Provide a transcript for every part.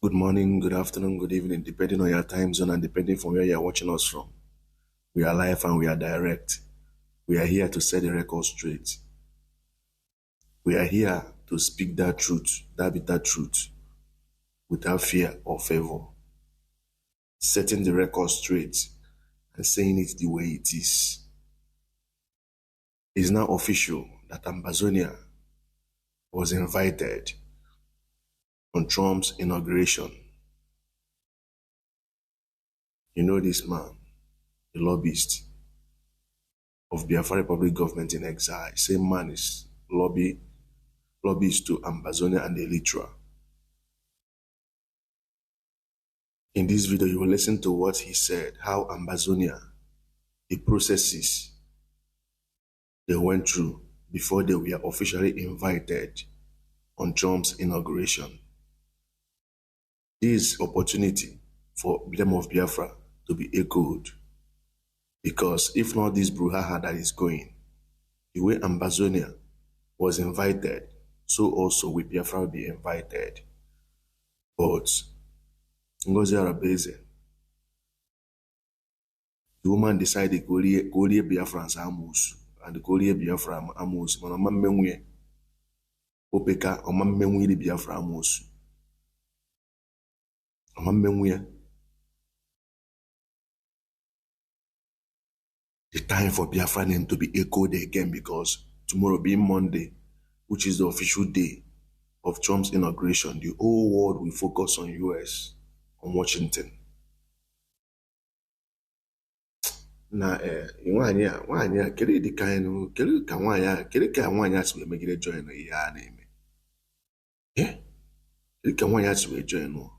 Good morning, good afternoon, good evening, depending on your time zone and depending from where you're watching us from. We are live and we are direct. We are here to set the record straight. We are here to speak that truth, that bitter truth, without fear or favor. Setting the record straight and saying it the way it is. It is now official that Ambazonia was invited on Trump's inauguration. You know this man, the lobbyist of Biafra Republic government in exile. Same man is lobbyist to Ambazonia and Elytra. In this video, you will listen to what he said, how Ambazonia, the processes they went through before they were officially invited on Trump's inauguration. This opportunity for them of Biafra to be echoed, because if not this brouhaha that is going, the way Ambazonia was invited, so also we Biafra will be invited. But Ngozi Arabeze, the woman decided to go Biafrans Amus and go Biafra Amus. Manama Menwe Opeka or Mammenwe Biafra Amus. Mammenwe. The time for Biafra name to be echoed again, because tomorrow being Monday, which is the official day of Trump's inauguration, the whole world will focus on US, on Washington. Na nwanya kere di kan kere ka nwanya si megide join ya na eme. Kere ka nwanya si join no.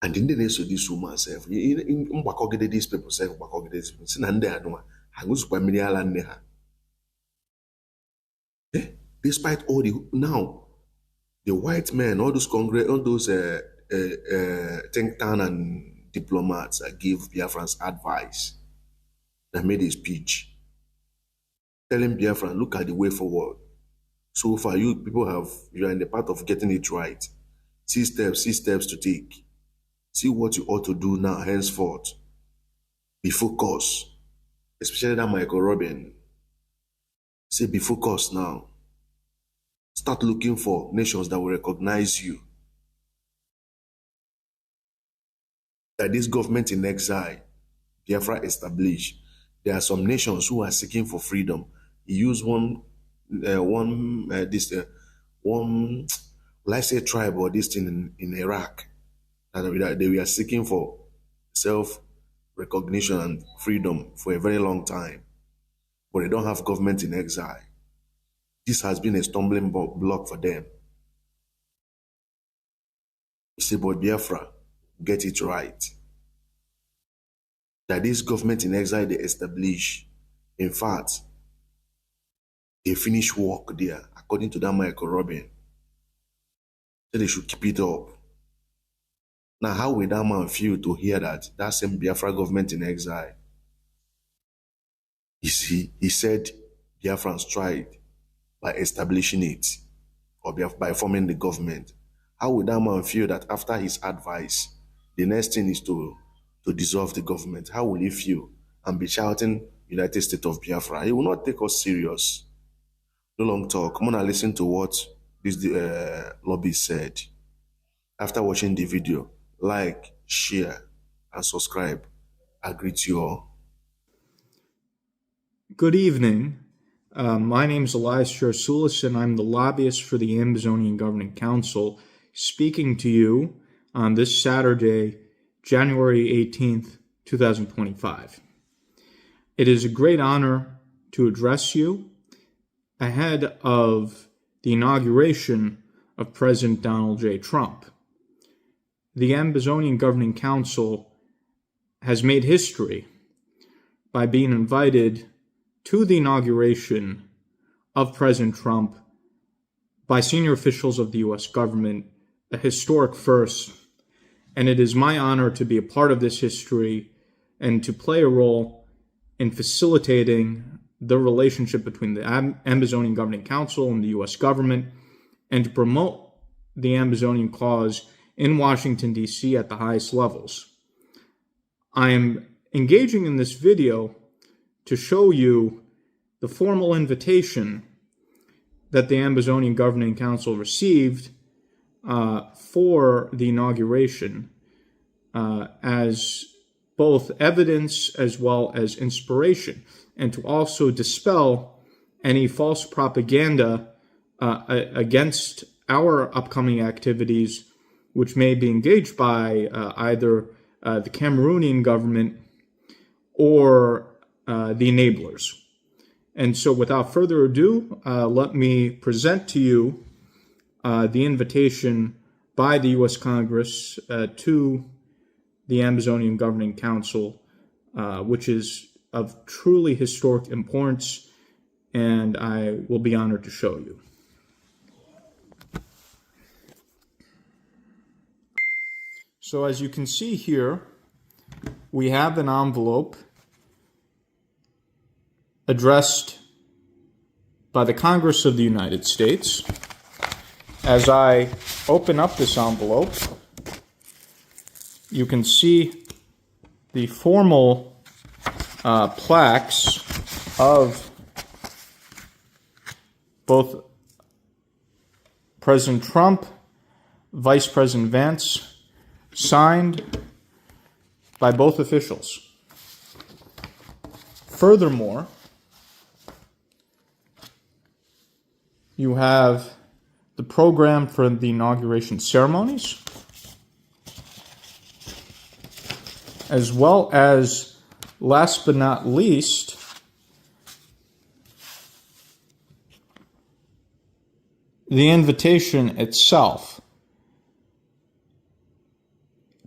And in the name of this woman self, in these people self, si na ndị anụma ha nguzukwa mmiri ala nne ha. Despite all now, the white men, all those Congress, all those think tank and diplomats that give Biafrans advice, that made a speech telling Biafran, look at the way forward. So far, you are in the path of getting it right. See steps to take. See what you ought to do now, henceforth. Be focused. Especially that Michael Robin. Say, be focused now. Start looking for nations that will recognize you. That this government in exile, Biafra established, there are some nations who are seeking for freedom. He used one, let's say tribe or this thing in Iraq, that they were seeking for self-recognition and freedom for a very long time, but they don't have government in exile. This has been a stumbling block for them. You see, but Biafra, get it right. That this government in exile they establish, in fact, they finish work there, according to that Michael Robin. So they should keep it up. Now, how will that man feel to hear that same Biafra government in exile? You see, he said Biafrans tried by establishing it, or by forming the government. How would that man feel that after his advice, the next thing is to dissolve the government? How will he feel and be shouting United States of Biafra? He will not take us serious. No long talk. Come on and listen to what this lobby said. After watching the video, like, share, and subscribe. I greet you all. Good evening. My name is Elias Charasulis, and I'm the lobbyist for the Ambazonian Governing Council, speaking to you on this Saturday, January 18th, 2025. It is a great honor to address you ahead of the inauguration of President Donald J. Trump. The Ambazonian Governing Council has made history by being invited to the inauguration of President Trump by senior officials of the U.S. government, a historic first, and it is my honor to be a part of this history and to play a role in facilitating the relationship between the Ambazonian Governing Council and the U.S. government, and to promote the Ambazonian cause in Washington, D.C. at the highest levels. I am engaging in this video to show you the formal invitation that the Ambazonian Governing Council received for the inauguration as both evidence as well as inspiration, and to also dispel any false propaganda against our upcoming activities, which may be engaged by either the Cameroonian government or the enablers. And so without further ado, let me present to you the invitation by the U.S. Congress to the Ambazonian Governing Council, which is of truly historic importance, and I will be honored to show you. So as you can see here, we have an envelope addressed by the Congress of the United States. As I open up this envelope, you can see the formal plaques of both President Trump, Vice President Vance, signed by both officials. Furthermore, you have the program for the inauguration ceremonies, as well as, last but not least, the invitation itself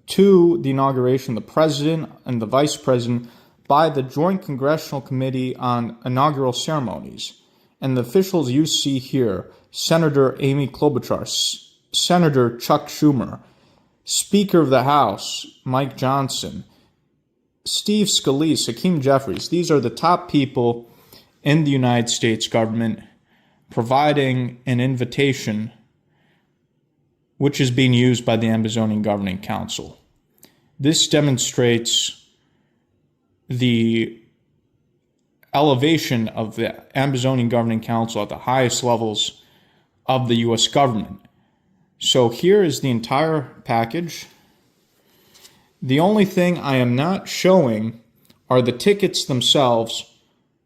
to the inauguration, the President and the Vice President, by the Joint Congressional Committee on Inaugural Ceremonies. And the officials you see here: Senator Amy Klobuchar, Senator Chuck Schumer, Speaker of the House Mike Johnson, Steve Scalise, Hakeem Jeffries. These are the top people in the United States government providing an invitation which is being used by the Ambazonian Governing Council. This demonstrates the elevation of the Ambazonian Governing Council at the highest levels of the U.S. government. So here is the entire package. The only thing I am not showing are the tickets themselves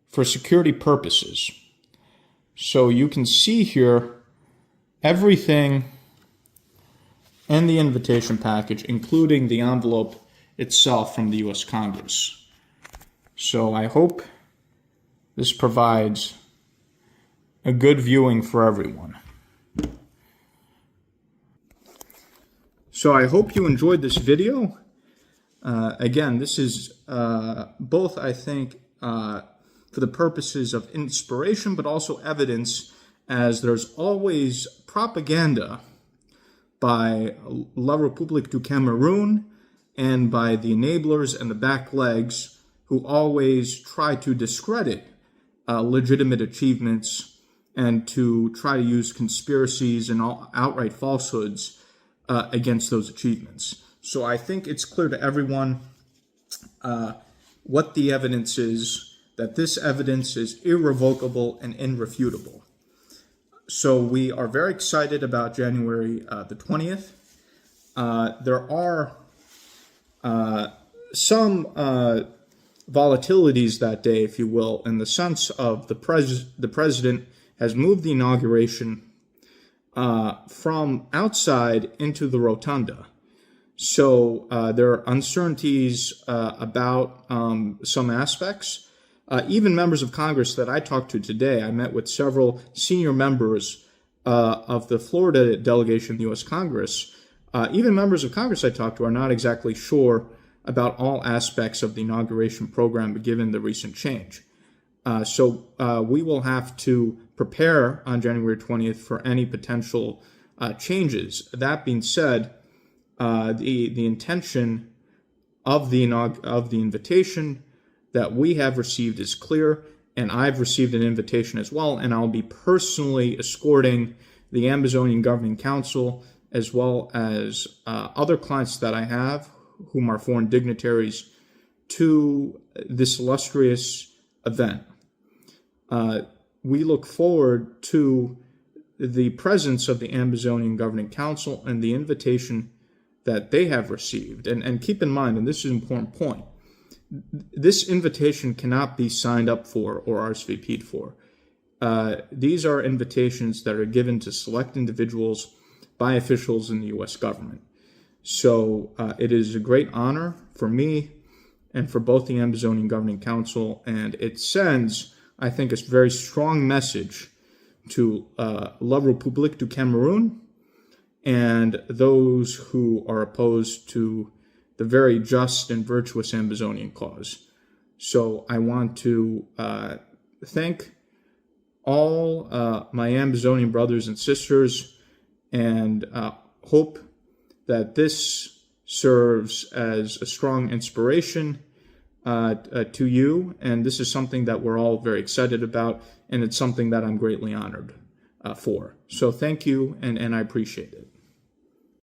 for security purposes. So you can see here everything in the invitation package, including the envelope itself from the U.S. Congress. So I hope this provides a good viewing for everyone. So I hope you enjoyed this video. Again, this is both, I think, for the purposes of inspiration, but also evidence, as there's always propaganda by La République du Cameroun and by the enablers and the back legs who always try to discredit legitimate achievements and to try to use conspiracies and outright falsehoods against those achievements. So I think it's clear to everyone what the evidence is, that this evidence is irrevocable and irrefutable. So we are very excited about January the 20th. There are some volatilities that day, if you will, in the sense of the president has moved the inauguration from outside into the rotunda. So there are uncertainties about some aspects. Even members of Congress that I talked to today, I met with several senior members of the Florida delegation in the U.S. Congress. Even members of Congress I talked to are not exactly sure about all aspects of the inauguration program, given the recent change. So we will have to prepare on January 20th for any potential changes. That being said, the intention of the invitation that we have received is clear, and I've received an invitation as well, and I'll be personally escorting the Ambazonian Governing Council as well as other clients that I have, whom are foreign dignitaries, to this illustrious event. We look forward to the presence of the Ambazonian Governing Council and the invitation that they have received. And keep in mind, and this is an important point, this invitation cannot be signed up for or RSVP'd for. These are invitations that are given to select individuals by officials in the U.S. government. So it is a great honor for me and for both the Ambazonian Governing Council, and it sends, I think, a very strong message to La République du Cameroun and those who are opposed to the very just and virtuous Ambazonian cause. So I want to thank all my Ambazonian brothers and sisters, and hope that this serves as a strong inspiration to you. And this is something that we're all very excited about, and it's something that I'm greatly honored for. So thank you, and I appreciate it.